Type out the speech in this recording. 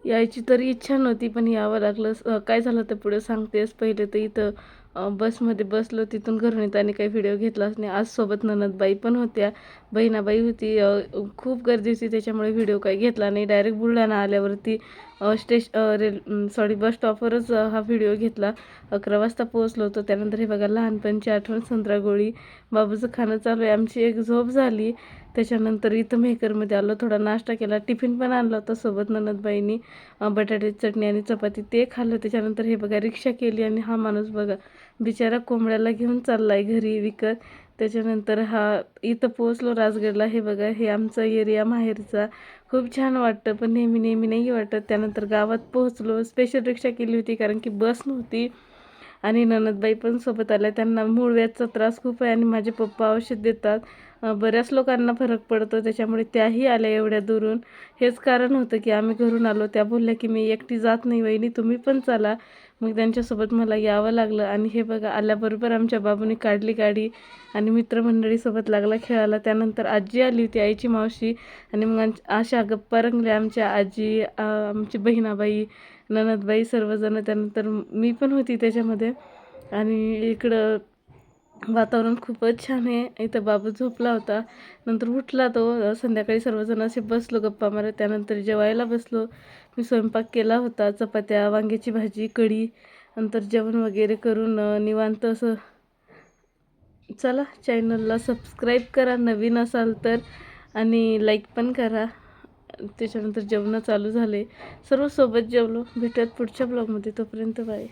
यायची तरी इच्छा नव्हती, पण यावं लागलं. काय झालं ते पुढे सांगतेस. पहिले तर इथं बसमध्ये बसलो, तिथून घरून येताना काही व्हिडिओ घेतलाच नाही. आज सोबत ननदबाई पण होत्या, बहिणाबाई होती. खूप गर्दी होती, त्याच्यामुळे व्हिडिओ काही घेतला नाही. डायरेक्ट बुलढाणा आल्यावरती बस स्टॉपवरच हा व्हिडिओ घेतला. 11 वाजता पोहोचलो होतो. त्यानंतर हे बघा, लहानपणची आठवण, संत्रागोळी, बाबूचं खाणं चालू आहे. आमची एक झोप झाली. त्याच्यानंतर इथं मेहकरमध्ये आलो, थोडा नाश्ता केला, टिफिन पण आणला होता सोबत ननदबाईंनी. बटाट्याची चटणी आणि चपाती ते खाल्लं. त्याच्यानंतर हे बघा, रिक्षा केली आणि हा माणूस बघा बिचारा कोंबड्याला घेऊन चाललाय घरी विकत. त्याच्यानंतर इथं पोहोचलो राजगडला. हे बघा, हे आमचा एरिया माहेरचा. खूप छान वाटतं, पण नेहमी नेहमी नाही वाटत. त्यानंतर गावात पोहोचलो. स्पेशल रिक्षा केली होती कारण की बस नव्हती. आणि ननदबाई पण सोबत आल्या. त्यांना मूळव्याधचा त्रास खूप आहे आणि माझे पप्पा औषध देतात. बऱ्याच लोकांना फरक पडतो, त्याच्यामुळे त्याही आल्या एवढ्या दुरून. हेच कारण होतं की आम्ही घरून आलो. त्या बोलल्या की मी एकटी जात नाही वहिनी, तुम्ही पण चला. मग त्यांच्यासोबत मला यावं लागलं. आणि हे बघा, आल्याबरोबर आमच्या बाबूने काढली गाडी आणि मित्रमंडळीसोबत लागला खेळायला. त्यानंतर आजी आली होती, आईची मावशी. आणि मग अशा गप्पा रंगल्या आमच्या. आजी, आमची बहिणाबाई, ननदबाई, सर्वजण. त्यानंतर मी पण होती त्याच्यामध्ये. आणि इकडं वातावरण खूपच छान आहे. इथं बाबू झोपला होता, नंतर उठला तो. संध्याकाळी सर्वजण असे बसलो गप्पा मारत. त्यानंतर जेवायला बसलो. मी स्वयंपाक केला होता, चपात्या, वांग्याची भाजी, कढी. नंतर जेवण वगैरे करून निवांत असं. चला, चॅनलला सबस्क्राईब करा नवीन असाल तर, आणि लाईक पण करा. त्याच्यानंतर जेवणं चालू झाले, सर्व सोबत जेवलो. भेटूयात पुढच्या ब्लॉगमध्ये, तोपर्यंत बाय.